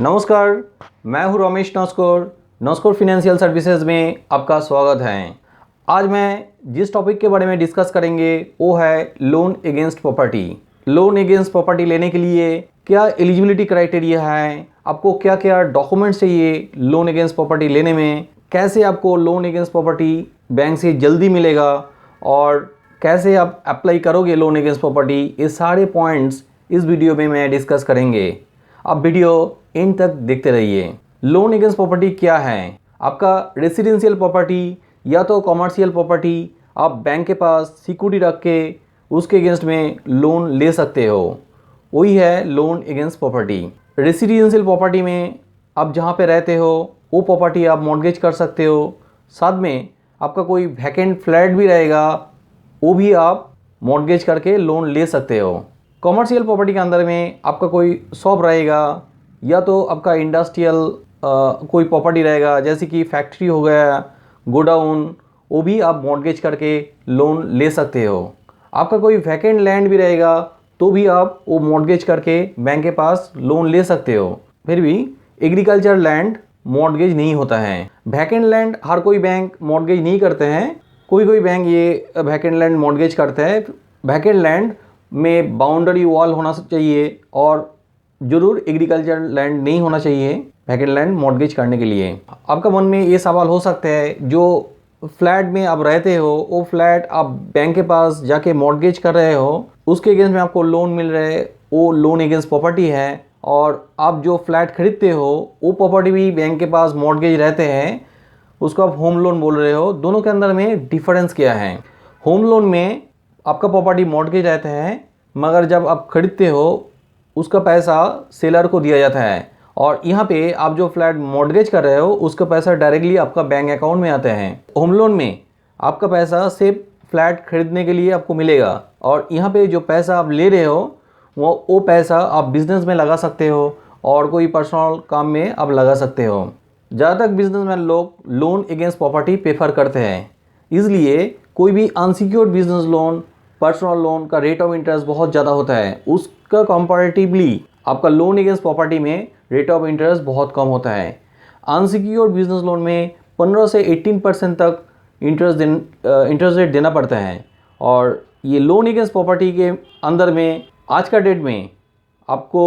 नमस्कार, मैं हूं रमेश नस्कोर। नस्कोर फिनेंशियल सर्विसेज में आपका स्वागत है। आज मैं जिस टॉपिक के बारे में डिस्कस करेंगे वो है loan against property. Loan against property लेने के लिए क्या एलिजिबिलिटी क्राइटेरिया है, आपको क्या क्या डॉक्यूमेंट्स चाहिए लोन अगेंस्ट प्रॉपर्टी लेने में, कैसे आपको लोन अगेंस्ट प्रॉपर्टी बैंक से जल्दी मिलेगा और कैसे आप अप्लाई करोगे लोन अगेंस्ट प्रॉपर्टी, ये सारे पॉइंट्स इस वीडियो में मैं डिस्कस करेंगे। आप वीडियो एंड तक देखते रहिए। लोन अगेंस्ट प्रॉपर्टी क्या है? आपका रेसिडेंशियल प्रॉपर्टी या तो कॉमर्शियल प्रॉपर्टी आप बैंक के पास सिक्योरिटी रख के उसके अगेंस्ट में लोन ले सकते हो, वही है loan against property. Residential property में आप जहाँ पे रहते हो वो प्रॉपर्टी आप मॉर्गेज कर सकते हो, साथ में आपका कोई वैकेंट फ्लैट भी रहेगा वो भी आप मॉर्गेज करके लोन ले सकते हो। कॉमर्शियल प्रॉपर्टी के अंदर में आपका कोई शॉप रहेगा या तो आपका इंडस्ट्रियल कोई प्रॉपर्टी रहेगा, जैसे कि फैक्ट्री हो गया, गोडाउन, वो भी आप मॉर्गेज करके लोन ले सकते हो। आपका कोई वैकेंट लैंड भी रहेगा तो भी आप वो मॉर्गेज करके बैंक के पास लोन ले सकते हो। फिर भी एग्रीकल्चर लैंड मॉर्गेज नहीं होता है। वैकेंट लैंड हर कोई बैंक मॉर्गेज नहीं करते हैं, कोई कोई बैंक ये वैकेंट लैंड मॉर्गेज करते हैं। वैकेंट लैंड में बाउंड्री वॉल होना चाहिए और ज़रूर एग्रीकल्चर लैंड नहीं होना चाहिए वैकेंट लैंड मॉर्गेज करने के लिए। आपका मन में ये सवाल हो सकता है, जो फ्लैट में आप रहते हो वो फ्लैट आप बैंक के पास जाके मॉर्गेज कर रहे हो, उसके अगेंस्ट में आपको लोन मिल रहा है, वो लोन अगेंस्ट प्रॉपर्टी है, और आप जो फ्लैट खरीदते हो वो प्रॉपर्टी भी बैंक के पास मॉर्गेज रहते हैं, उसको आप होम लोन बोल रहे हो। दोनों के अंदर में डिफरेंस क्या है? होम लोन में आपका प्रॉपर्टी मॉर्गेज रहता है, मगर जब आप खरीदते हो उसका पैसा सेलर को दिया जाता है, और यहाँ पे आप जो फ्लैट मॉर्गेज कर रहे हो उसका पैसा डायरेक्टली आपका बैंक अकाउंट में आता है। होम लोन में आपका पैसा सिर्फ फ्लैट खरीदने के लिए आपको मिलेगा, और यहाँ पे जो पैसा आप ले रहे हो वो पैसा आप बिजनेस में लगा सकते हो और कोई पर्सनल काम में आप लगा सकते हो। ज़्यादातर बिजनेसमैन लोग लोन अगेंस्ट प्रॉपर्टी प्रेफर करते हैं, इसलिए कोई भी unsecured business loan, personal loan का रेट ऑफ इंटरेस्ट बहुत ज़्यादा होता है, उसका कंपैरेटिवली आपका लोन अगेंस्ट प्रॉपर्टी में रेट ऑफ इंटरेस्ट बहुत कम होता है। अनसिक्योर्ड बिजनेस लोन में 15 से 18% तक इंटरेस्ट रेट देना पड़ता है, और ये लोन अगेंस्ट प्रॉपर्टी के अंदर में आज का डेट में आपको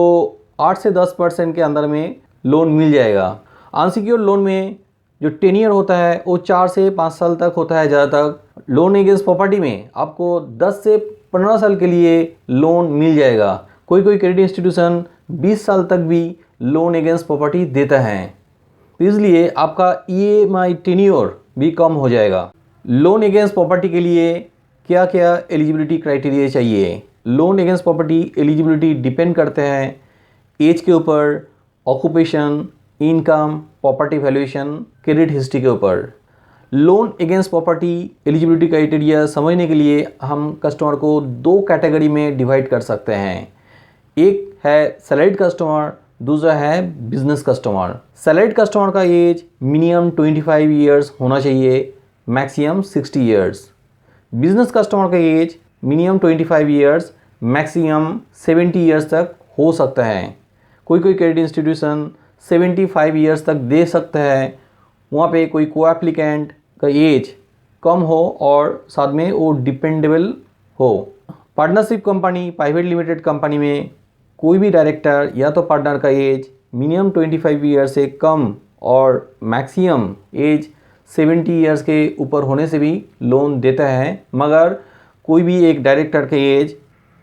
8 से 10% के अंदर में लोन मिल जाएगा। अनसिक्योर्ड लोन में जो टेन्योर होता है वो 4 से 5 साल तक होता है ज़्यादातर। लोन अगेंस्ट प्रॉपर्टी में आपको 10 से 15 साल के लिए लोन मिल जाएगा। कोई कोई क्रेडिट इंस्टीट्यूशन 20 साल तक भी लोन अगेंस्ट प्रॉपर्टी देता है, तो इसलिए आपका EMI टेन्योर भी कम हो जाएगा। लोन अगेंस्ट प्रॉपर्टी के लिए क्या क्या एलिजिबिलिटी क्राइटेरिया चाहिए? Loan against property eligibility depend करते हैं एज के ऊपर, occupation, income, property valuation, credit history के ऊपर। Loan against property eligibility criteria समझने के लिए हम कस्टमर को 2 कैटेगरी में डिवाइड कर सकते हैं। एक है सैलरीड कस्टमर, दूसरा है बिजनेस कस्टमर। सैलरीड कस्टमर का एज मिनिमम 25 ईयर्स होना चाहिए, मैक्सिमम 60 ईयर्स। बिजनेस कस्टमर का age minimum 25 years, maximum 70 years तक हो सकता है। कोई कोई क्रेडिट इंस्टीट्यूशन 75 ईयर्स तक दे सकता है, वहाँ पे कोई को एप्लीकेंट का एज कम हो और साथ में वो डिपेंडेबल हो। Partnership company, private limited company में कोई भी डायरेक्टर या तो पार्टनर का एज मिनिमम 25 ईयर से कम और मैक्सिमम एज 70 ईयर्स के ऊपर होने से भी लोन देता है, मगर कोई भी एक डायरेक्टर का एज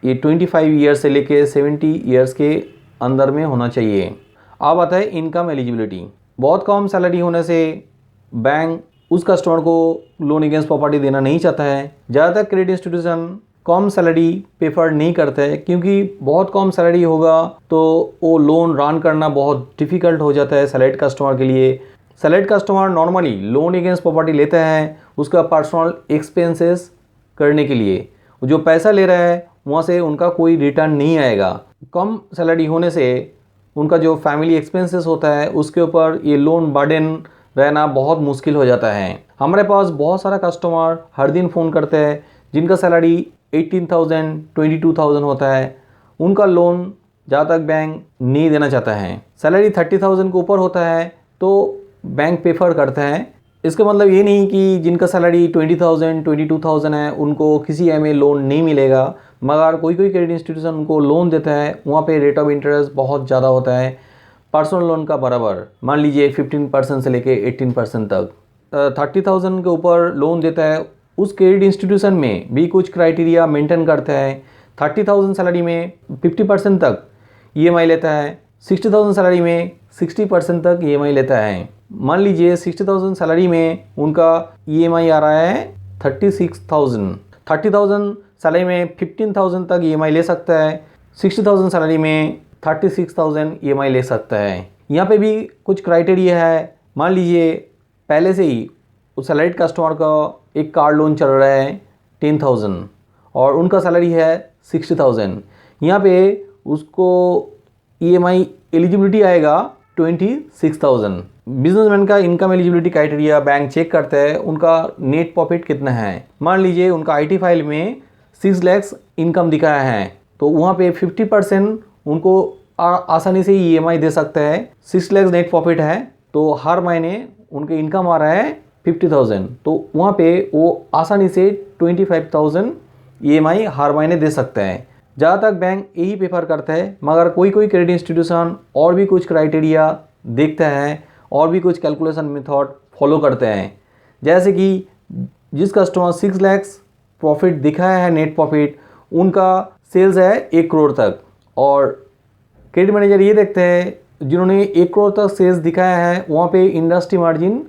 ये 25 ईयर से लेके 70 ईयर्स के अंदर में होना चाहिए। अब आता है इनकम एलिजिबिलिटी। बहुत कम सैलरी होने से बैंक उस कस्टमर को लोन अगेंस्ट प्रॉपर्टी देना नहीं चाहता है। ज़्यादातर क्रेडिट इंस्टीट्यूशन कम सैलरी प्रेफर नहीं करते हैं, क्योंकि बहुत कम सैलरी होगा तो वो लोन रन करना बहुत डिफ़िकल्ट हो जाता है सैलरीड कस्टमर के लिए। Salaried customer normally loan against property लेता है उसका पर्सनल एक्सपेंसेस करने के लिए, जो पैसा ले रहा है वहाँ से उनका कोई रिटर्न नहीं आएगा। कम सैलरी होने से उनका जो फैमिली एक्सपेंसेस होता है उसके ऊपर ये लोन बर्डन रहना बहुत मुश्किल हो जाता है। हमारे पास बहुत सारा कस्टमर हर दिन फ़ोन करते हैं जिनका सैलरी 18,000 22,000 होता है, उनका लोन जहाँ तक बैंक नहीं देना चाहता है। सैलरी 30,000 के ऊपर होता है तो बैंक प्रेफर करता है। इसका मतलब ये नहीं कि जिनका सैलरी 20,000 22,000 है उनको किसी में लोन नहीं मिलेगा, मगर कोई कोई क्रेडिट इंस्टीट्यूशन उनको लोन देता है। वहाँ पे रेट ऑफ इंटरेस्ट बहुत ज़्यादा होता है, पर्सनल लोन का बराबर। मान लीजिए 15% से लेके 18% तक। 30,000 के ऊपर लोन देता है। उस क्रेडिट इंस्टीट्यूशन में भी कुछ क्राइटेरिया मेंटेन करता है। 30,000 सैलरी में 50% तक EMI लेता है, 60,000 सैलरी में 60% तक EMI लेता है। मान लीजिए 60,000 सैलरी में उनका EMI आ रहा है 36,000। 30,000 सैलरी में 15,000 तक EMI ले सकता है, 60,000 सैलरी में 36,000 EMI ले सकता है। यहाँ पे भी कुछ क्राइटेरिया है। मान लीजिए पहले से ही उस सैलरीड कस्टमर का एक कार लोन चल रहा है 10,000 और उनका सैलरी है 60,000। यहाँ पे उसको EMI एलिजिबिलिटी आएगा 26,000। बिजनेसमैन का income eligibility criteria bank cheque करता है, उनका नेट प्रॉफिट कितना है। मान लीजिए उनका IT फाइल में 6 लाख इनकम दिखाया है तो वहाँ पे 50% उनको आसानी से EMI दे सकता है। 6 लाख नेट प्रॉफिट है तो हर महीने उनके इनकम आ रहा है 50,000, तो वहाँ पे वो आसानी से 25,000 EMI हर महीने दे सकते हैं। जहाँ तक बैंक यही प्रेफर करता है, मगर कोई कोई क्रेडिट इंस्टीट्यूशन और भी कुछ क्राइटेरिया देखता है और भी कुछ कैलकुलेशन मेथड फॉलो करते हैं। जैसे कि जिस कस्टमर 6 लाख प्रॉफिट दिखाया है नेट प्रॉफिट, उनका सेल्स है 1 करोड़ तक, और क्रेडिट मैनेजर ये देखते हैं जिन्होंने 1 करोड़ तक सेल्स दिखाया है वहाँ पे इंडस्ट्री मार्जिन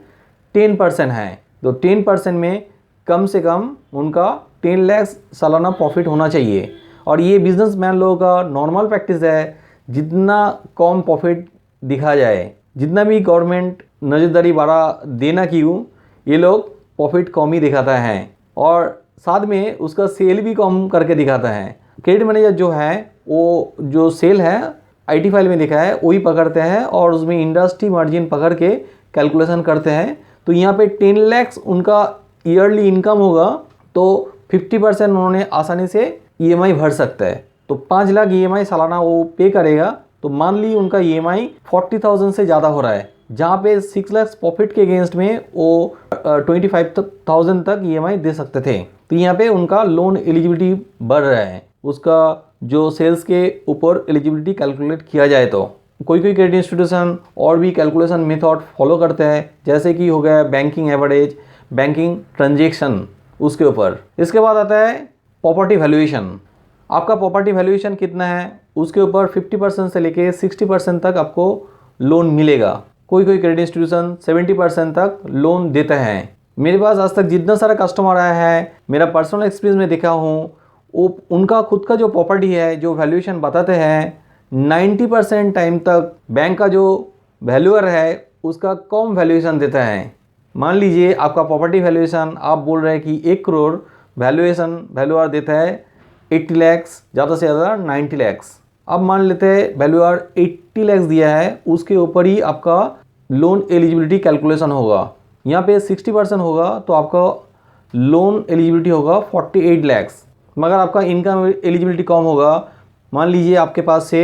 10% है, तो 10% में कम से कम उनका 10 लाख सालाना प्रॉफिट होना चाहिए। और ये बिजनेसमैन लोगों का नॉर्मल प्रैक्टिस है, जितना कम प्रॉफिट दिखा जाए, जितना भी गवर्नमेंट नज़रदारी बढ़ा देना क्यों, ये लोग प्रॉफिट कम ही दिखाता है और साथ में उसका सेल भी कम करके दिखाता है। क्रेडिट मैनेजर जो है वो जो सेल है IT फाइल में दिखा है वही पकड़ते हैं और उसमें इंडस्ट्री मार्जिन पकड़ के कैलकुलेशन करते हैं। तो यहाँ पे 10 लाख उनका ईयरली इनकम होगा तो 50% उन्होंने आसानी से EMI भर सकता है, तो 5 लाख EMI सालाना वो पे करेगा। तो मान ली उनका EMI 40,000 से ज़्यादा हो रहा है, जहाँ पे 6 लाख प्रॉफिट के अगेंस्ट में वो 25,000 तक EMI दे सकते थे। तो यहाँ पे उनका लोन एलिजिबिलिटी बढ़ रहा है, उसका जो सेल्स के ऊपर एलिजिबिलिटी कैलकुलेट किया जाए। तो कोई कोई क्रेडिट इंस्टीट्यूशन और भी कैलकुलेशन मेथड फॉलो करते हैं, जैसे कि हो गया बैंकिंग एवरेज, बैंकिंग ट्रांजेक्शन, उसके ऊपर। इसके बाद आता है प्रॉपर्टी वैल्यूएशन। आपका प्रॉपर्टी वैल्यूएशन कितना है उसके ऊपर 50% से लेके 60% तक आपको लोन मिलेगा। कोई कोई क्रेडिट इंस्टीट्यूशन 70% तक लोन देता है। मेरे पास आज तक जितना सारा कस्टमर आया है, मेरा पर्सनल एक्सपीरियंस में देखा हूँ, वो उनका खुद का जो प्रॉपर्टी है जो वैल्यूएशन बताते हैं 90% टाइम तक बैंक का जो वैल्यूअर है उसका कम वैल्यूएशन देता है। मान लीजिए आपका प्रॉपर्टी वैल्यूएशन आप बोल रहे हैं कि 1 करोड़, वैल्यूअर देता है 80 लाख, ज़्यादा से ज़्यादा 90 लाख। अब मान लेते हैं वैल्यूअर 80 लाख दिया है, उसके ऊपर ही आपका लोन एलिजिबिलिटी कैलकुलेशन होगा। यहाँ पे 60% होगा तो आपका लोन एलिजिबिलिटी होगा 48 लाख, मगर आपका इनकम एलिजिबिलिटी कम होगा। मान लीजिए आपके पास से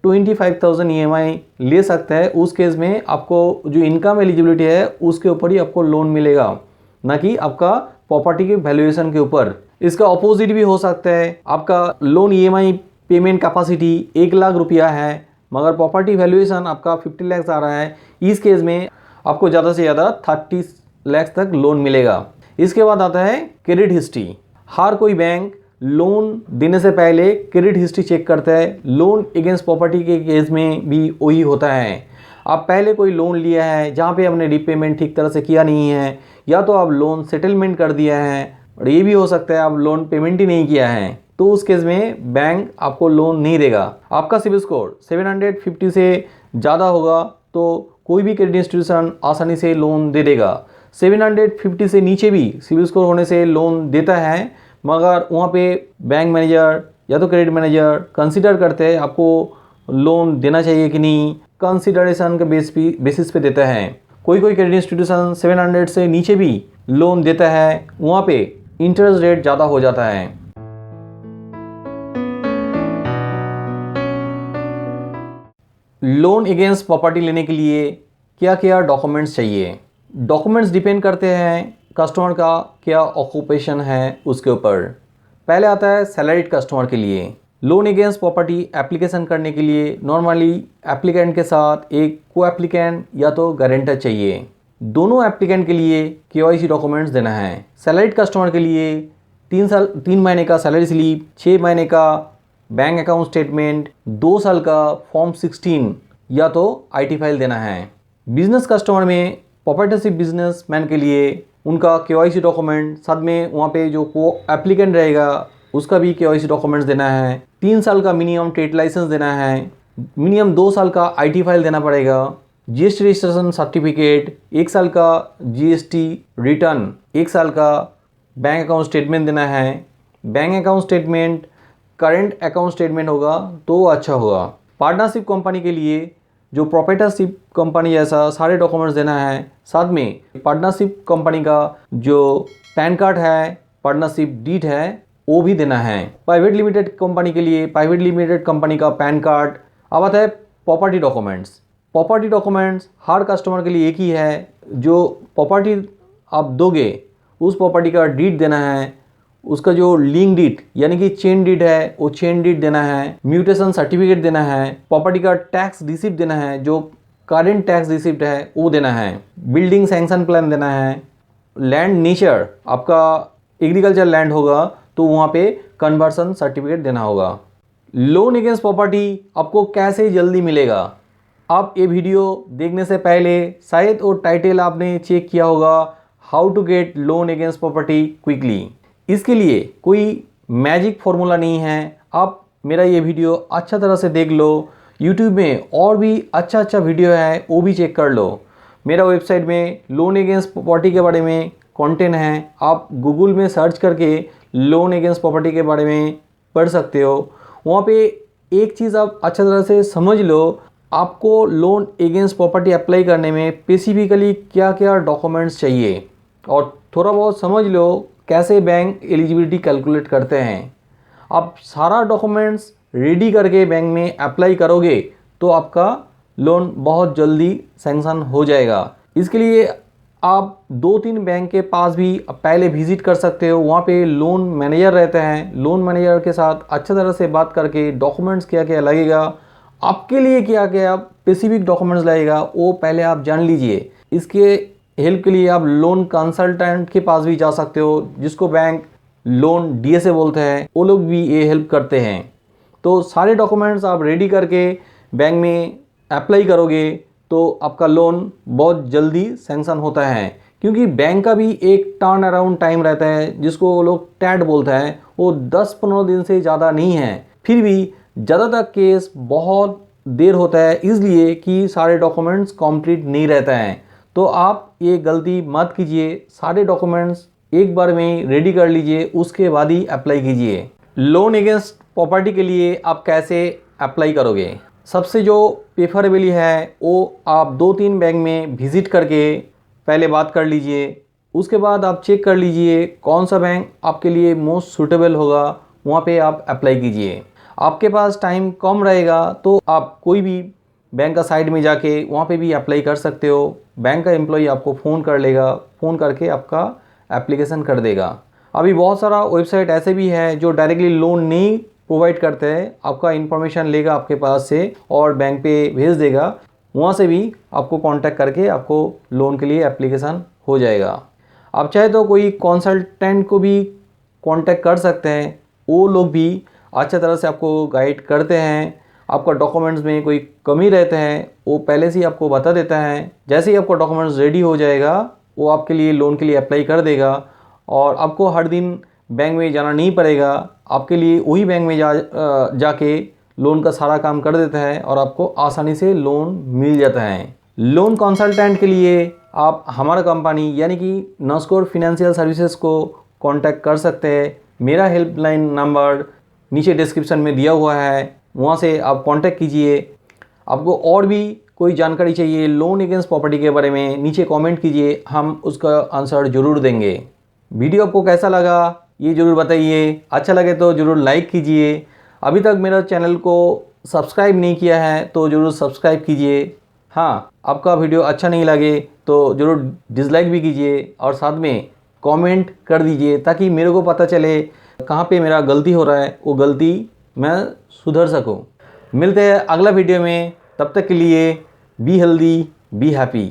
25,000 EMI ले सकता है, उस केस में आपको जो इनकम एलिजिबिलिटी है उसके ऊपर ही आपको लोन मिलेगा, ना कि आपका प्रॉपर्टी के वैल्यूएशन के ऊपर। इसका अपोजिट भी हो सकता है, आपका loan EMI payment capacity 1 lakh रुपया है मगर प्रॉपर्टी वैल्यूएशन आपका 50 लाख आ रहा है, इस केस में आपको ज़्यादा से ज़्यादा 30 लाख तक लोन मिलेगा। इसके बाद आता है क्रेडिट हिस्ट्री। हर कोई बैंक लोन देने से पहले क्रेडिट हिस्ट्री चेक करता है। लोन अगेंस्ट प्रॉपर्टी के केस में भी वही होता है। आप पहले कोई लोन लिया है जहाँ पे आपने रिपेमेंट ठीक तरह से किया नहीं है, या तो आप लोन सेटलमेंट कर दिया है, और ये भी हो सकता है आप लोन पेमेंट ही नहीं किया है, तो उस केस में बैंक आपको लोन नहीं देगा। आपका सिबिल स्कोर 750 से ज़्यादा होगा तो कोई भी क्रेडिट इंस्टीट्यूशन आसानी से लोन दे देगा। 750 से नीचे भी सिबिल स्कोर होने से लोन देता है, मगर वहाँ पे बैंक मैनेजर या तो क्रेडिट मैनेजर कंसीडर करते हैं आपको लोन देना चाहिए कि नहीं, कंसीडरेशन के बेसिस पे देता है। कोई कोई क्रेडिट इंस्टीट्यूशन 700 से नीचे भी लोन देता है, वहाँ पे इंटरेस्ट रेट ज़्यादा हो जाता है। लोन अगेंस्ट प्रॉपर्टी लेने के लिए क्या क्या डॉक्यूमेंट्स चाहिए। डॉक्यूमेंट्स डिपेंड करते हैं कस्टमर का क्या ऑक्यूपेशन है उसके ऊपर। पहले आता है सैलरीड कस्टमर के लिए। लोन अगेंस्ट प्रॉपर्टी एप्लीकेशन करने के लिए नॉर्मली एप्लीकेंट के साथ एक को एप्लीकेंट या तो गारंटर चाहिए। दोनों एप्लीकेंट के लिए केवाईसी डॉक्यूमेंट्स देना है। सैलरीड कस्टमर के लिए 3 महीने का सैलरी स्लिप, 6 महीने का बैंक अकाउंट स्टेटमेंट, 2 साल का फॉर्म 16 या तो आईटी फाइल देना है। बिजनेस कस्टमर में प्रोप्राइटरशिप बिजनेसमैन के लिए उनका केवाईसी डॉक्यूमेंट, साथ में वहाँ पे जो को एप्लीकेंट रहेगा उसका भी केवाईसी डॉक्यूमेंट्स देना है। 3 साल का मिनिमम ट्रेड लाइसेंस देना है। मिनिमम 2 साल का आईटी फाइल देना पड़ेगा। जीएसटी रजिस्ट्रेशन सर्टिफिकेट, 1 साल का जीएसटी रिटर्न, 1 साल का बैंक अकाउंट स्टेटमेंट देना है। Bank account statement current account statement होगा तो अच्छा होगा। पार्टनरशिप कंपनी के लिए जो प्रोप्राइटरशिप कंपनी जैसा सारे डॉक्यूमेंट्स देना है। साथ में पार्टनरशिप कंपनी का जो पैन कार्ड है, पार्टनरशिप डीड है वो भी देना है। प्राइवेट लिमिटेड कंपनी के लिए प्राइवेट लिमिटेड कंपनी का पैन कार्ड। अब आता है प्रॉपर्टी डॉक्यूमेंट्स। प्रॉपर्टी डॉक्यूमेंट्स हर कस्टमर के लिए एक ही है। जो प्रॉपर्टी आप दोगे उस प्रॉपर्टी का डीड देना है। उसका जो लिंक डीड यानी कि चेन डीड है वो चेन डीड देना है। म्यूटेशन सर्टिफिकेट देना है। प्रॉपर्टी का टैक्स रिसिप्ट देना है, जो करेंट टैक्स रिसिप्ट है वो देना है। बिल्डिंग सैंक्शन प्लान देना है। लैंड नेचर आपका एग्रीकल्चर लैंड होगा तो वहाँ पे कन्वर्सन सर्टिफिकेट देना होगा। लोन अगेंस्ट प्रॉपर्टी आपको कैसे जल्दी मिलेगा। आप ये वीडियो देखने से पहले शायद वो टाइटल आपने चेक किया होगा, how to get loan against property quickly. इसके लिए कोई मैजिक फॉर्मूला नहीं है। आप मेरा ये वीडियो अच्छा तरह से देख लो। यूट्यूब में और भी अच्छा वीडियो है वो भी चेक कर लो। मेरा वेबसाइट में लोन अगेंस्ट प्रॉपर्टी के बारे में कंटेंट है। आप गूगल में सर्च करके लोन अगेंस्ट प्रॉपर्टी के बारे में पढ़ सकते हो। वहाँ पे एक चीज़ आप अच्छा तरह से समझ लो, आपको लोन अगेंस्ट प्रॉपर्टी अप्लाई करने में स्पेसिफिकली क्या क्या डॉक्यूमेंट्स चाहिए और थोड़ा बहुत समझ लो कैसे बैंक एलिजिबिलिटी कैलकुलेट करते हैं। आप सारा डॉक्यूमेंट्स रेडी करके बैंक में अप्लाई करोगे तो आपका लोन बहुत जल्दी सैंक्शन हो जाएगा। इसके लिए आप 2-3 बैंक के पास भी पहले विजिट कर सकते हो। वहाँ पे लोन मैनेजर रहते हैं। लोन मैनेजर के साथ अच्छी तरह से बात करके डॉक्यूमेंट्स क्या क्या लगेगा, आपके लिए क्या क्या स्पेसिफिक डॉक्यूमेंट्स लगेगा वो पहले आप जान लीजिए। इसके हेल्प के लिए आप लोन कंसल्टेंट के पास भी जा सकते हो, जिसको बैंक लोन डीएसए बोलते हैं। वो लोग भी ये हेल्प करते हैं। तो सारे डॉक्यूमेंट्स आप रेडी करके बैंक में अप्लाई करोगे तो आपका लोन बहुत जल्दी सैंक्शन होता है। क्योंकि बैंक का भी एक टर्न अराउंड टाइम रहता है जिसको वो लोग टैट बोलते हैं, वो 10-15 दिन से ज़्यादा नहीं है। फिर भी ज़्यादातर केस बहुत देर होता है इसलिए कि सारे डॉक्यूमेंट्स कंप्लीट नहीं रहता है। तो आप ये गलती मत कीजिए। सारे डॉक्यूमेंट्स एक बार में रेडी कर लीजिए, उसके बाद ही अप्लाई कीजिए। लोन अगेंस्ट प्रॉपर्टी के लिए आप कैसे अप्लाई करोगे। सबसे जो प्रेफरेबली है वो आप 2-3 बैंक में विजिट करके पहले बात कर लीजिए। उसके बाद आप चेक कर लीजिए कौन सा बैंक आपके लिए मोस्ट सूटेबल होगा, वहाँ पे आप अप्लाई कीजिए। आपके पास टाइम कम रहेगा तो आप कोई भी बैंक का साइड में जाके वहाँ पे भी अप्लाई कर सकते हो। बैंक का एम्प्लॉई आपको फ़ोन कर लेगा, फ़ोन करके आपका एप्लीकेशन कर देगा। अभी बहुत सारा वेबसाइट ऐसे भी है जो डायरेक्टली लोन नहीं प्रोवाइड करते हैं। आपका इन्फॉर्मेशन लेगा आपके पास से और बैंक पे भेज देगा। वहाँ से भी आपको कांटेक्ट करके आपको लोन के लिए एप्लीकेशन हो जाएगा। आप चाहे तो कोई कंसल्टेंट को भी कांटेक्ट कर सकते हैं। वो लोग भी अच्छे तरह से आपको गाइड करते हैं। आपका डॉक्यूमेंट्स में कोई कमी रहते हैं वो पहले से ही आपको बता देता है। जैसे ही आपका डॉक्यूमेंट्स रेडी हो जाएगा वो आपके लिए लोन के लिए अप्लाई कर देगा और आपको हर दिन बैंक में जाना नहीं पड़ेगा। आपके लिए वही बैंक में जाके लोन का सारा काम कर देता है और आपको आसानी से लोन मिल जाता है। लोन कंसल्टेंट के लिए आप हमारा कंपनी यानी कि नस्कोर फिनेंशियल सर्विसेज को कांटेक्ट कर सकते हैं। मेरा हेल्पलाइन नंबर नीचे डिस्क्रिप्शन में दिया हुआ है, वहाँ से आप कांटेक्ट कीजिए। आपको और भी कोई जानकारी चाहिए लोन अगेंस्ट प्रॉपर्टी के बारे में, नीचे कमेंट कीजिए, हम उसका आंसर ज़रूर देंगे। वीडियो आपको कैसा लगा ये ज़रूर बताइए। अच्छा लगे तो ज़रूर लाइक कीजिए। अभी तक मेरा चैनल को सब्सक्राइब नहीं किया है तो ज़रूर सब्सक्राइब कीजिए। हाँ, आपका वीडियो अच्छा नहीं लगे तो ज़रूर डिसलाइक भी कीजिए और साथ में कमेंट कर दीजिए ताकि मेरे को पता चले कहाँ पे मेरा गलती हो रहा है, वो गलती मैं सुधर सकूँ। मिलते हैं अगला वीडियो में, तब तक के लिए बी हेल्दी बी हैप्पी।